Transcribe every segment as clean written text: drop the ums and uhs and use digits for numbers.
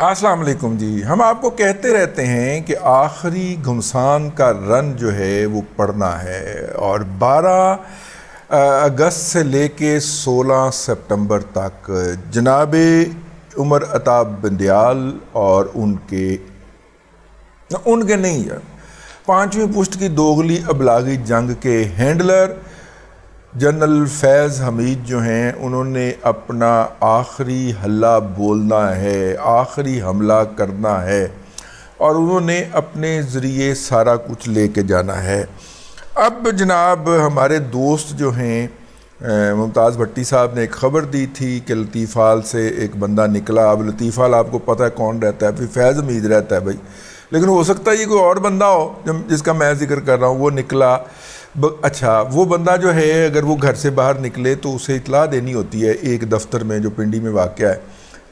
अस्सलाम वालेकुम जी। हम आपको कहते रहते हैं कि आखिरी घुमसान का रन जो है वो पड़ना है और 12 अगस्त से लेके 16 सितंबर तक जनाब उमर अताब बंदियाल और उनके नहीं है 5वीं पुश्त की दोगली अबलागी जंग के हैंडलर जनरल फैज़ हमीद जो हैं उन्होंने अपना आखिरी हल्ला बोलना है, आखिरी हमला करना है और उन्होंने अपने ज़रिए सारा कुछ लेके जाना है। अब जनाब हमारे दोस्त जो हैं मुमताज़ भट्टी साहब ने एक ख़बर दी थी कि लतीफ़ाल से एक बंदा निकला। अब लतीफ़ाल आपको पता है कौन रहता है, फिर फैज़ हमीद रहता है भाई, लेकिन हो सकता है ये कोई और बंदा हो जिसका मैं जिक्र कर रहा हूँ। वो निकला। अच्छा, वो बंदा जो है अगर वो घर से बाहर निकले तो उसे इतला देनी होती है एक दफ्तर में जो पिंडी में वाक़या है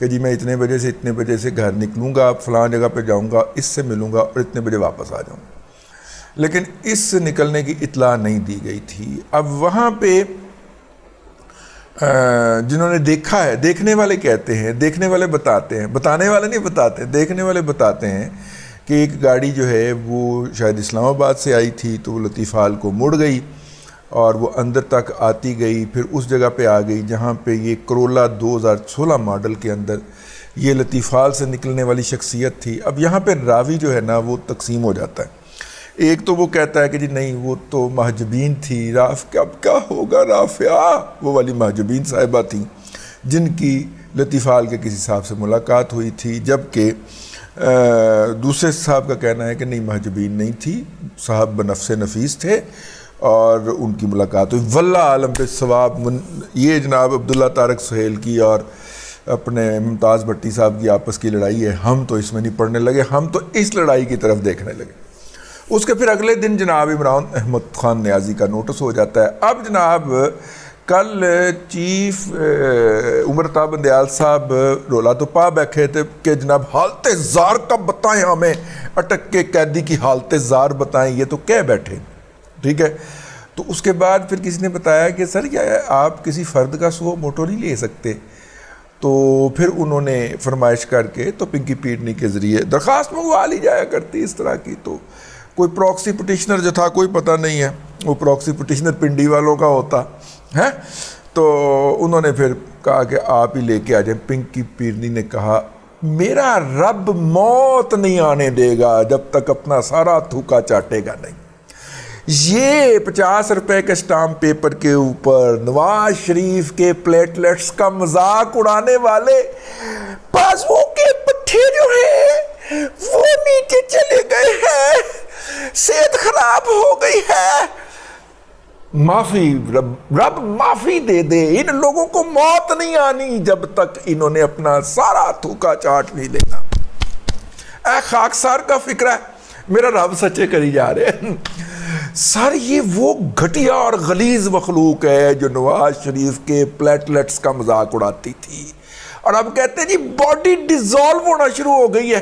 कि जी मैं इतने बजे से इतने बजे से घर निकलूँगा, फ़लाँ जगह पे जाऊँगा, इससे मिलूँगा और इतने बजे वापस आ जाऊँगा। लेकिन इस निकलने की इतला नहीं दी गई थी। अब वहाँ पे जिन्होंने देखा है, देखने वाले कहते हैं, देखने वाले बताते हैं, बताने वाले नहीं बताते, देखने वाले बताते हैं कि एक गाड़ी जो है वो शायद इस्लामाबाद से आई थी तो वो लतीफ़ाल को मुड़ गई और वो अंदर तक आती गई, फिर उस जगह पे आ गई जहाँ पे ये करोला 2016 मॉडल के अंदर ये लतीफ़ाल से निकलने वाली शख्सियत थी। अब यहाँ पे रावी जो है ना वो तकसीम हो जाता है। एक तो वो कहता है कि जी नहीं वो तो महजबीन थी, क्या होगा राफ़िया, वो वाली महजबीन साहिबा थी जिनकी लतीफ़ाल के किसी साहब से मुलाकात हुई थी, जबकि दूसरे साहब का कहना है कि नहीं महजबीन नहीं थी, साहब बनफ्से नफीस थे और उनकी मुलाकात हुई। वल्लाह आलम पे सवाब। ये जनाब अब्दुल्ला तारक सुहेल की और अपने मुमताज़ भट्टी साहब की आपस की लड़ाई है। हम तो इसमें नहीं पढ़ने लगे, हम तो इस लड़ाई की तरफ देखने लगे। उसके फिर अगले दिन जनाब इमरान अहमद खान न्याजी का नोटिस हो जाता है। अब जनाब कल चीफ उमर अताब बंदियाल साहब रोला तो पा बैठे थे कि जनाब हालत ज़ार कब बताएं, हमें अटक के कैदी की हालत ज़ार बताएं, ये तो कह बैठे। ठीक है, तो उसके बाद फिर किसी ने बताया कि सर क्या है, आप किसी फ़र्द का सो मोटो नहीं ले सकते। तो फिर उन्होंने फरमाइश करके तो पिंकी पीटनी के ज़रिए दरख्वास्त मंगवा ली जाया करती इस तरह की। तो कोई प्रॉक्सी पिटिशनर जो था कोई पता नहीं है, वो प्रॉक्सी पिटिशनर पिंडी वालों का होता है। तो उन्होंने फिर कहा कि आप ही लेके आ जाए। पिंकी पीरनी ने कहा मेरा रब मौत नहीं आने देगा जब तक अपना सारा थूका चाटेगा नहीं। ये 50 रुपए के स्टाम्प पेपर के ऊपर नवाज शरीफ के प्लेटलेट्स का मजाक उड़ाने वाले पासवों के पट्टे जो है वो नीचे चले गए हैं, सेहत खराब हो गई है, माफी रब माफी दे दे, इन लोगों को मौत नहीं आनी जब तक इन्होंने अपना सारा थूका चाट नहीं लेना। ऐ खाकसार का फिक्र है, मेरा रब सच्चे करी जा रहे हैं। सर ये वो घटिया और गलीज मखलूक है जो नवाज शरीफ के प्लेटलेट्स का मजाक उड़ाती थी और अब कहते हैं जी बॉडी डिजॉल्व होना शुरू हो गई है।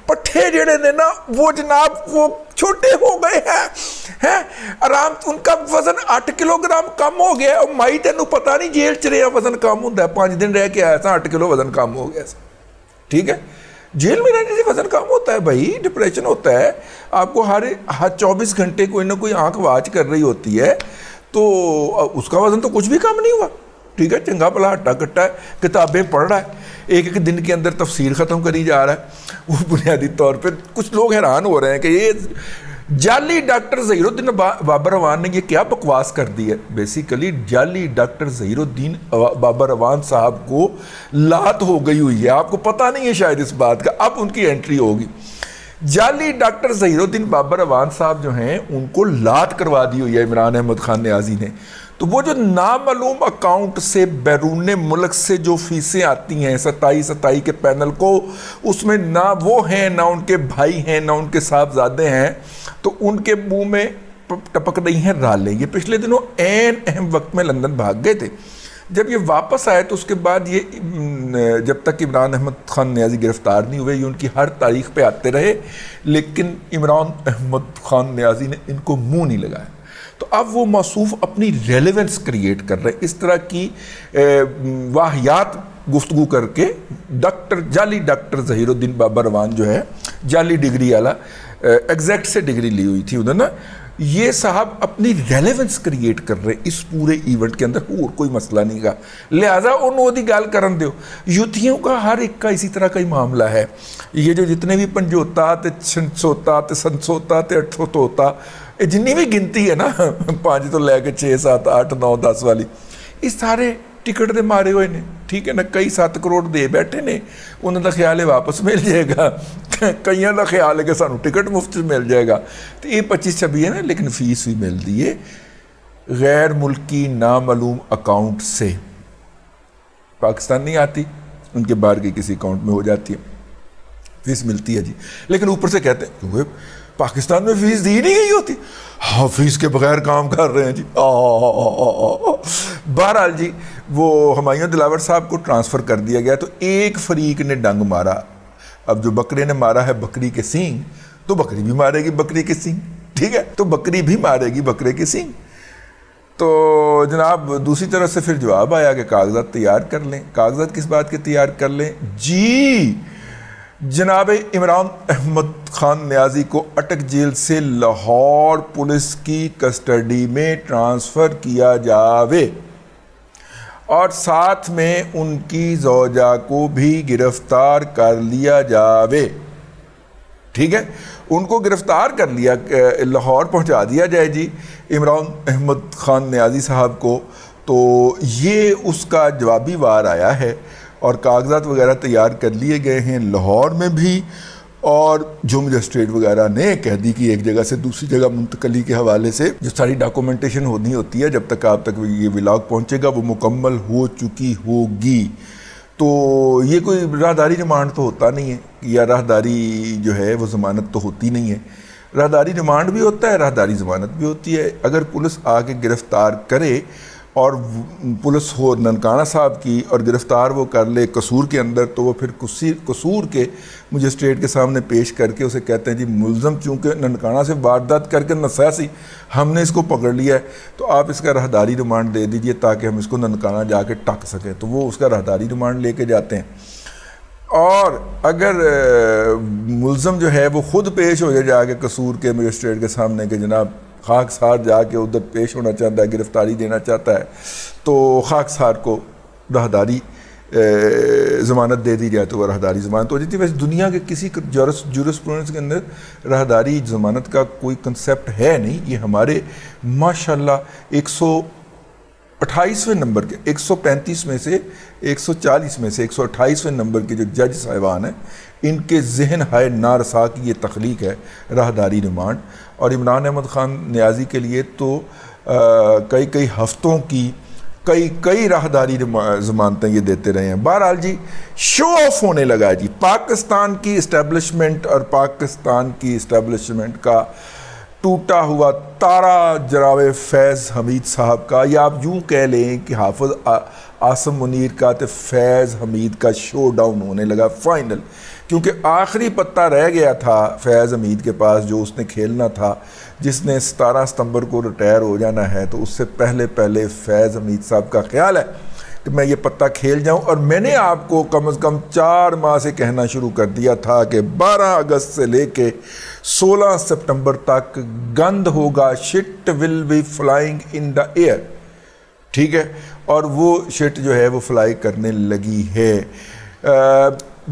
पट्ठे जेड़े ने ना वो जनाब वो छोटे हो गए हैं आराम, उनका वजन 8 किलोग्राम कम हो गया। और माई तेनू पता नहीं जेल च रहा वजन कम होता है, 5 दिन रह के आया था 8 किलो वजन कम हो गया। ठीक है, जेल में रहने से वजन कम होता है भाई, डिप्रेशन होता है। आपको हर 24 घंटे कोई ना कोई आंख वाच कर रही होती है, तो उसका वजन तो कुछ भी कम नहीं हुआ। ठीक है, चंगा भला हट्टा कट्टा है, किताबें पढ़ रहा है, एक दिन के अंदर तफसीर ख़त्म करी जा रहा है। वो बुनियादी तौर पे कुछ लोग हैरान हो रहे हैं कि ये जाली डॉक्टर ज़हीरुद्दीन बाबर अवान ने ये क्या बकवास कर दी है। बेसिकली जाली डॉक्टर ज़हीरुद्दीन बाबर अवान साहब को लात हो गई हुई है, आपको पता नहीं है शायद इस बात का, अब उनकी एंट्री होगी। जाली डॉक्टर ज़हीरुद्दीन बाबर अवान साहब जो हैं उनको लात करवा दी हुई है इमरान अहमद खान न्याजी ने। तो वो जो नामालूम अकाउंट से बैरून मुल्क से जो फीसें आती हैं 27 के पैनल को, उसमें ना वो हैं, ना उनके भाई हैं, ना उनके साहबजादे हैं, तो उनके मुंह में टपक रही हैं रालें। ये पिछले दिनों ऐन अहम वक्त में लंदन भाग गए थे। जब ये वापस आए तो उसके बाद ये जब तक इमरान अहमद खान न्याजी गिरफ्तार नहीं हुए ये उनकी हर तारीख पे आते रहे, लेकिन इमरान अहमद खान न्याजी ने इनको मुंह नहीं लगाया। तो अब वो मौसूफ अपनी रेलेवेंस क्रिएट कर रहे हैं इस तरह की वाहियात गुफ्तगू करके। जाली डॉक्टर ज़हीरुद्दीन बाबरवान जो है जाली डिग्री वाला, एग्जैक्ट से डिग्री ली हुई थी उन्होंने, ये साहब अपनी रेलेवेंस क्रिएट कर रहे इस पूरे इवेंट के अंदर, और कोई मसला नहीं का, लिहाजा उन्होंने गल करन दो। युतियों का हर एक का इसी तरह का ही मामला है। ये जो जितने भी पंजोता ते छंसोता ते संसोता ते अठसोता, जिन्नी भी गिनती है ना 5 तो लैके 6 7 8 9 10 वाली, इस सारे टिकट दे मारे हुए ने, ठीक है ना। कई 7 करोड़ दे बैठे ने, उन्होंने ख्याल है वापस मिल जाएगा, कईयों का ख्याल है कि सानू टिकट मुफ्त मिल जाएगा। तो ये 25-26 है ना, लेकिन फीस भी मिलती है गैर मुल्की नामालूम अकाउंट से, पाकिस्तान नहीं आती, उनके बाहर के किसी अकाउंट में हो जाती है, फीस मिलती है जी। लेकिन ऊपर से कहते हैं क्योंकि पाकिस्तान में फीस दी नहीं गई होती, हाँ फीस के बगैर काम कर रहे हैं जी। बहरहाल जी वो हुमायूं दिलावर साहब को ट्रांसफ़र कर दिया गया। तो एक फरीक ने डंग मारा, अब जो बकरे ने मारा है बकरी के सींग, तो बकरी भी मारेगी बकरी के सींग, ठीक है, तो बकरी भी मारेगी बकरे के सींग। तो जनाब दूसरी तरफ से फिर जवाब आया कि कागजात तैयार कर लें। कागजात किस बात के तैयार कर लें जी? जनाब इमरान अहमद खान न्याजी को अटक जेल से लाहौर पुलिस की कस्टडी में ट्रांसफ़र किया जावे और साथ में उनकी ज़ौजा को भी गिरफ्तार कर लिया जावे, ठीक है, उनको गिरफ्तार कर लिया, लाहौर पहुंचा दिया जाए जी इमरान अहमद खान न्याजी साहब को। तो ये उसका जवाबी वार आया है और कागजात वगैरह तैयार कर लिए गए हैं लाहौर में भी, और जो मजिस्ट्रेट वगैरह ने कह दी कि एक जगह से दूसरी जगह मुंतकली के हवाले से जो सारी डॉक्यूमेंटेशन होनी होती है, जब तक आप तक ये व्लॉग पहुंचेगा वो मुकम्मल हो चुकी होगी। तो ये कोई राहदारी रिमांड तो होता नहीं है, या राहदारी जो है वो ज़मानत तो होती नहीं है। राहदारी रिमांड भी होता है, राहदारी ज़मानत भी होती है। अगर पुलिस आके गिरफ़्तार करे और पुलिस हो ननकाना साहब की और गिरफ़्तार वो कर ले कसूर के अंदर, तो वो फिर कसूर के मजिस्ट्रेट के सामने पेश करके उसे कहते हैं जी मुल्ज़म चूँकि ननकाना से वारदात करके नसासी हमने इसको पकड़ लिया है, तो आप इसका राहदारी रिमांड दे दीजिए ताकि हम इसको ननकाना जाके टक सकें। तो वो उसका राहदारी रिमांड लेके जाते हैं। और अगर मुल्ज़म जो है वो ख़ुद पेश हो जाके कसूर के मजिस्ट्रेट के सामने कि जनाब खाकसार जाके उधर पेश होना चाहता है, गिरफ्तारी देना चाहता है, तो खाकसार को राहदारी ज़मानत दे दी जाए तो वह राहदारी ज़मानत हो जाती है। वैसे दुनिया के किसी जूरिस्प्रूडेंस के अंदर राहदारी ज़मानत का कोई कंसेप्ट है नहीं। ये हमारे माशाल्लाह 128वें नंबर के 135 में से 140 में से 128वें नंबर के जो जज साहिबान हैं, इनके जहन हाय नारसा की ये तख्लीक है राहदारी रिमांड। और इमरान अहमद खान न्याजी के लिए तो कई हफ्तों की कई राहदारी ज़मानतें ये देते रहे हैं। बहरहाल जी शो ऑफ होने लगा जी पाकिस्तान की इस्टेब्लिशमेंट और पाकिस्तान की इस्टेब्लिशमेंट का टूटा हुआ तारा जनाब फैज़ हमीद साहब का, या आप यूँ कह लें कि हाफिज़ आसम मुनीर का तो फैज़ हमीद का शो डाउन होने लगा फाइनल। क्योंकि आखिरी पत्ता रह गया था फैज़ हमीद के पास जो उसने खेलना था, जिसने 17 सितंबर को रिटायर हो जाना है। तो उससे पहले फैज़ हमीद साहब का ख्याल है कि मैं ये पत्ता खेल जाऊं। और मैंने आपको कम से कम 4 माह से कहना शुरू कर दिया था कि 12 अगस्त से लेके 16 सितंबर तक गंद होगा, shit will be flying in the air, ठीक है। और वो शिट जो है वो फ्लाई करने लगी है।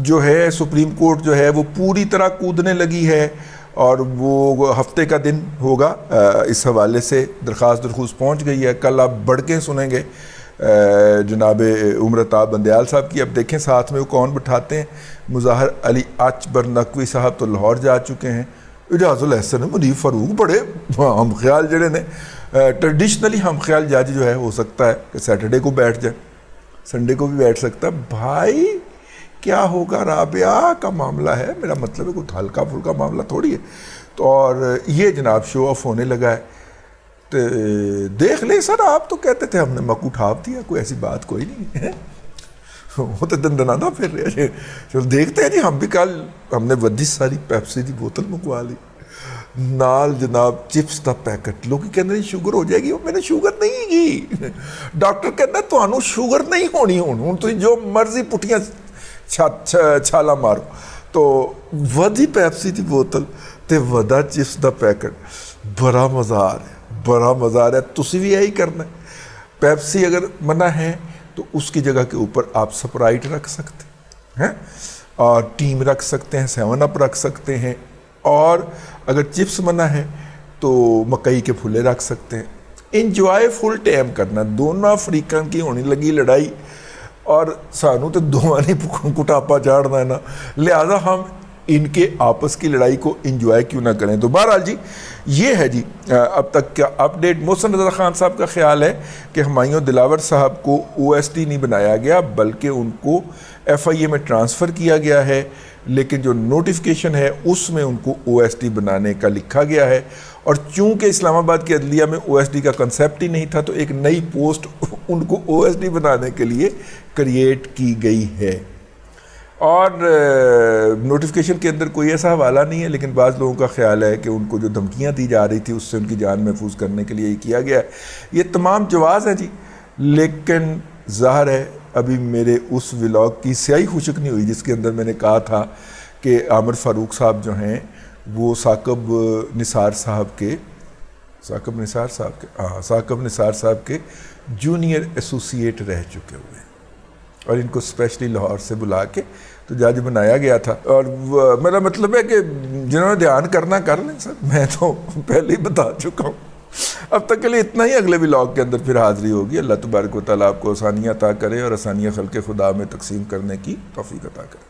जो है सुप्रीम कोर्ट जो है वो पूरी तरह कूदने लगी है और वो हफ्ते का दिन होगा। इस हवाले से दरख्वास्त पहुंच गई है। कल आप बढ़ के सुनेंगे जनाब उमरताब बंदयाल साहब की। अब देखें साथ में वो कौन बिठाते हैं। मुज़ाहिर अली अचबर नकवी साहब तो लाहौर जा चुके हैं। इजाज़ुल हसन मुनीफ फ़ारूक बड़े हम ख्याल जड़े ने ट्रेडिशनली हम ख्याल जज जो है हो सकता है कि सैटरडे को बैठ जाए, संडे को भी बैठ सकता है। भाई क्या होगा, राबिया का मामला है, मेरा मतलब है कुछ हल्का फुल्का मामला थोड़ी है। तो और ये जनाब शो ऑफ होने लगा है। तो देख ले सर, आप तो कहते थे हमने मकू ठाप दिया, कोई ऐसी बात कोई नहीं है। वो तो दंदनाना फिर रहे। चलो देखते हैं जी। हम भी कल हमने वधी सारी पेप्सी की बोतल मंगवा ली। नाल जनाब चिप्स का पैकेट। लोग कहते शुगर हो जाएगी, वो मैंने शुगर नहीं की। डॉक्टर कहता तुहानू शुगर नहीं होनी, हुण तुसीं जो मर्जी पुठियां छाला मारो। तो वधी पैप्सी की बोतल तो वधा चिप्स का पैकेट, बड़ा मज़ा आ रहा, बड़ा मज़ा आ रहा। तुसीं भी यही करना है। पैप्सी अगर मना है तो उसकी जगह के ऊपर आप स्प्राइट रख सकते हैं, और टीम रख सकते हैं, 7 अप रख सकते हैं, और अगर चिप्स मना है तो मकई के फुले रख सकते हैं। इंजॉय फुल टाइम करना। दोनों अफ्रीकन की होने लगी लड़ाई और सानू तो दोवां ने कुटापा चाड़ना है ना, लिहाजा हम इनके आपस की लड़ाई को इंजॉय क्यों ना करें। तो बहरहाल जी ये है जी अब तक का अपडेट। मोहसिन रज़ा खान साहब का ख्याल है कि हुमायूं दिलावर साहब को OSD नहीं बनाया गया, बल्कि उनको FIA में ट्रांसफ़र किया गया है, लेकिन जो नोटिफिकेशन है उसमें उनको OSD बनाने का लिखा गया है। और चूंकि इस्लामाबाद की अदलिया में OSD का कंसेप्ट ही नहीं था, तो एक नई पोस्ट उनको OSD बनाने के लिए क्रिएट की गई है। और नोटिफिकेशन के अंदर कोई ऐसा हवाला नहीं है, लेकिन बाज़ लोगों का ख्याल है कि उनको जो धमकियां दी जा रही थी उससे उनकी जान महफूज करने के लिए ये किया गया है। ये तमाम जवाज़ हैं जी, लेकिन ज़ाहिर है अभी मेरे उस व्लॉग की स्याही खुशक नहीं हुई जिसके अंदर मैंने कहा था कि आमिर फ़ारूक साहब जो हैं वो साकिब निसार साहब के जूनियर एसोसिएट रह चुके हुए हैं, और इनको स्पेशली लाहौर से बुला के तो जज बनाया गया था। और मेरा मतलब है कि जिन्होंने ध्यान करना कर लें सर, मैं तो पहले ही बता चुका हूँ। अब तक के लिए इतना ही, अगले व्लॉग के अंदर फिर हाज़िरी होगी। अल्लाह तबारक व तआला आपको आसानियाँ अता करे और आसानियाँ खल्क़े खुदा में तकसीम करने की तौफ़ीक़ अता करे।